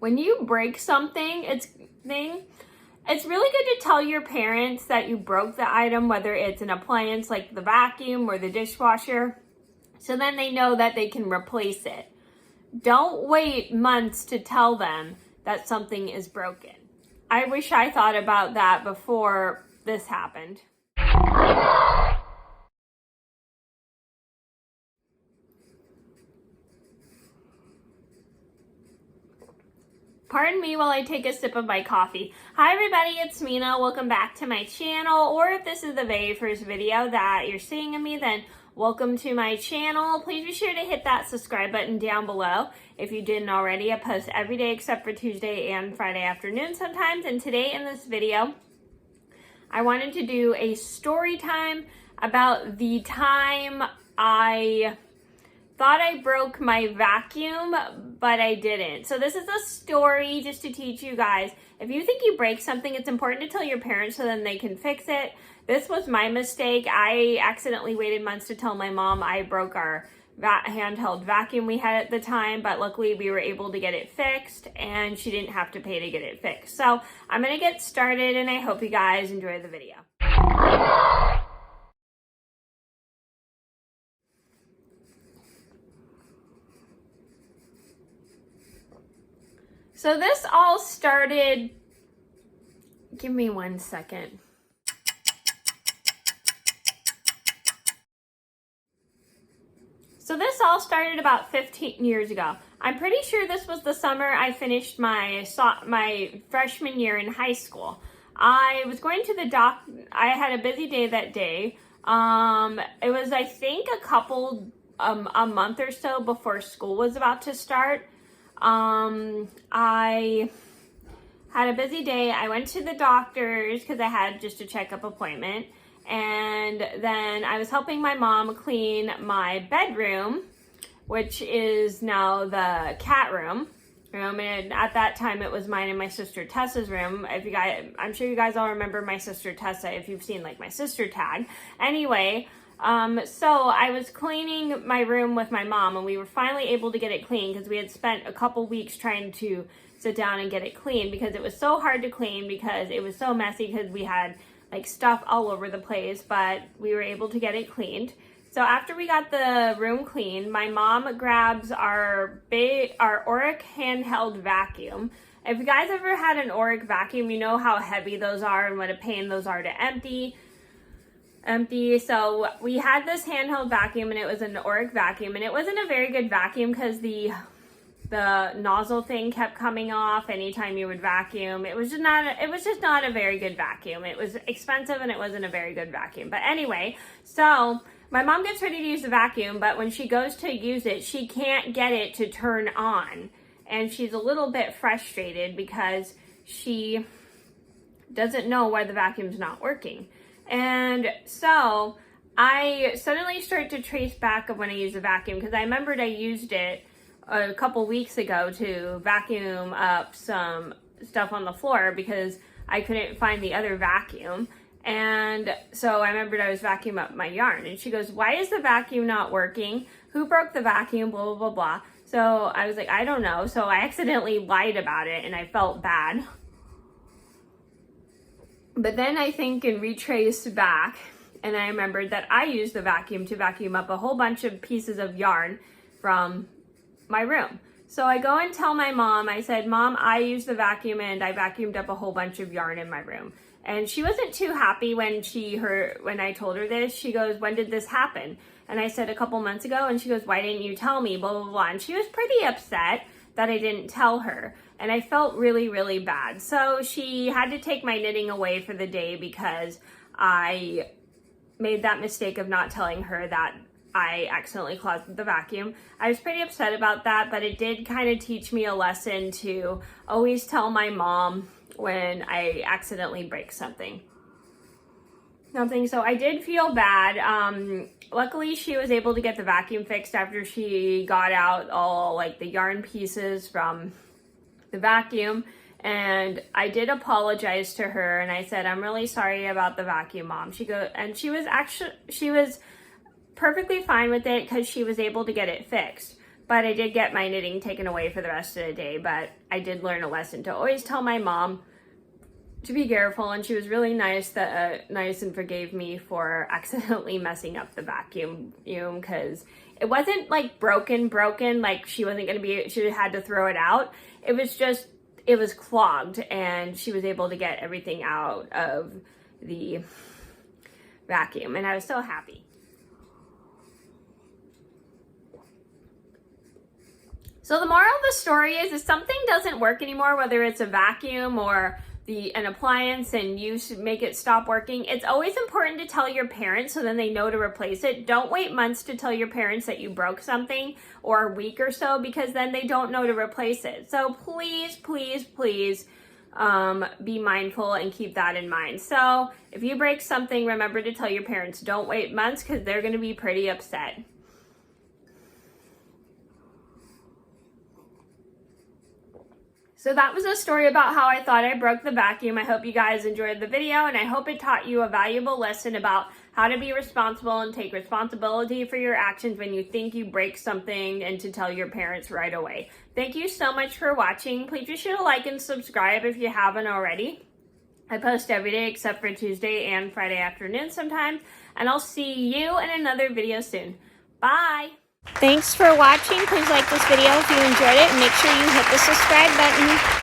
when you break something, it's really good to tell your parents that you broke the item, whether it's an appliance like the vacuum or the dishwasher, so then they know that they can replace it. Don't wait months to tell them that something is broken. I wish I thought about that before this happened. Pardon me while I take a sip of my coffee. Hi everybody, it's Mena. Welcome back to my channel, or if this is the very first video that you're seeing of me, then welcome to my channel. Please be sure to hit that subscribe button down below if you didn't already. I post every day except for Tuesday and Friday afternoon sometimes, and today in this video, I wanted to do a story time about the time I thought I broke my vacuum, but I didn't. So this is a story just to teach you guys, if you think you break something, it's important to tell your parents so then they can fix it. This was my mistake. I accidentally waited months to tell my mom I broke our handheld vacuum we had at the time, but luckily we were able to get it fixed and she didn't have to pay to get it fixed. So I'm gonna get started and I hope you guys enjoy the video. So this all started, give me 1 second. So this all started about 15 years ago. I'm pretty sure this was the summer I finished my freshman year in high school. I was going to the I had a busy day that day. It was, I think, a month or so before school was about to start. I had a busy day. I went to the doctor's because I had just a checkup appointment. And then I was helping my mom clean my bedroom, which is now the cat room. And at that time it was mine and my sister Tessa's room. I'm sure you guys all remember my sister Tessa if you've seen like my sister tag. Anyway, so I was cleaning my room with my mom and we were finally able to get it clean because we had spent a couple weeks trying to sit down and get it clean because it was so hard to clean because it was so messy because we had like stuff all over the place, but we were able to get it cleaned. So after we got the room cleaned, my mom grabs our Oric handheld vacuum. If you guys ever had an Oric vacuum, you know how heavy those are and what a pain those are to empty. So we had this handheld vacuum and it was an Oric vacuum and it wasn't a very good vacuum because the nozzle thing kept coming off anytime you would vacuum. It was just not a very good vacuum. It was expensive and it wasn't a very good vacuum. But anyway, so my mom gets ready to use the vacuum, but when she goes to use it, she can't get it to turn on. And she's a little bit frustrated because she doesn't know why the vacuum's not working. And so I suddenly start to trace back of when I used the vacuum because I remembered I used it a couple weeks ago to vacuum up some stuff on the floor because I couldn't find the other vacuum. And so I remembered I was vacuuming up my yarn and she goes, "Why is the vacuum not working? Who broke the vacuum? Blah, blah, blah, blah." So I was like, I don't know. So I accidentally lied about it and I felt bad. But then I think and retraced back and I remembered that I used the vacuum to vacuum up a whole bunch of pieces of yarn from my room. So I go and tell my mom, I said, "Mom, I used the vacuum and I vacuumed up a whole bunch of yarn in my room." And she wasn't too happy when I told her this. She goes, "When did this happen?" And I said, "A couple months ago." And she goes, "Why didn't you tell me?" Blah, blah, blah. And she was pretty upset that I didn't tell her. And I felt really, really bad. So she had to take my knitting away for the day because I made that mistake of not telling her that I accidentally clogged the vacuum. I was pretty upset about that, but it did kind of teach me a lesson to always tell my mom when I accidentally break something. So I did feel bad. Luckily, she was able to get the vacuum fixed after she got out all like the yarn pieces from the vacuum. And I did apologize to her and I said, "I'm really sorry about the vacuum, Mom." She was perfectly fine with it because she was able to get it fixed. but I did get my knitting taken away for the rest of the day. But I did learn a lesson to always tell my mom to be careful, and she was really nice and forgave me for accidentally messing up the vacuum, because it wasn't like broken, like she had to throw it out. It was clogged, and she was able to get everything out of the vacuum, and I was so happy. So the moral of the story is, if something doesn't work anymore, whether it's a vacuum or an appliance, and you should make it stop working, it's always important to tell your parents so then they know to replace it. Don't wait months to tell your parents that you broke something, or a week or so, because then they don't know to replace it. So please, please, please be mindful and keep that in mind. So if you break something, remember to tell your parents. Don't wait months, because they're going to be pretty upset. So that was a story about how I thought I broke the vacuum. I hope you guys enjoyed the video, and I hope it taught you a valuable lesson about how to be responsible and take responsibility for your actions when you think you break something, and to tell your parents right away. Thank you so much for watching. Please be sure to like and subscribe if you haven't already. I post every day except for Tuesday and Friday afternoon sometimes, and I'll see you in another video soon. Bye! Thanks for watching. Please like this video if you enjoyed it, and make sure you hit the subscribe button.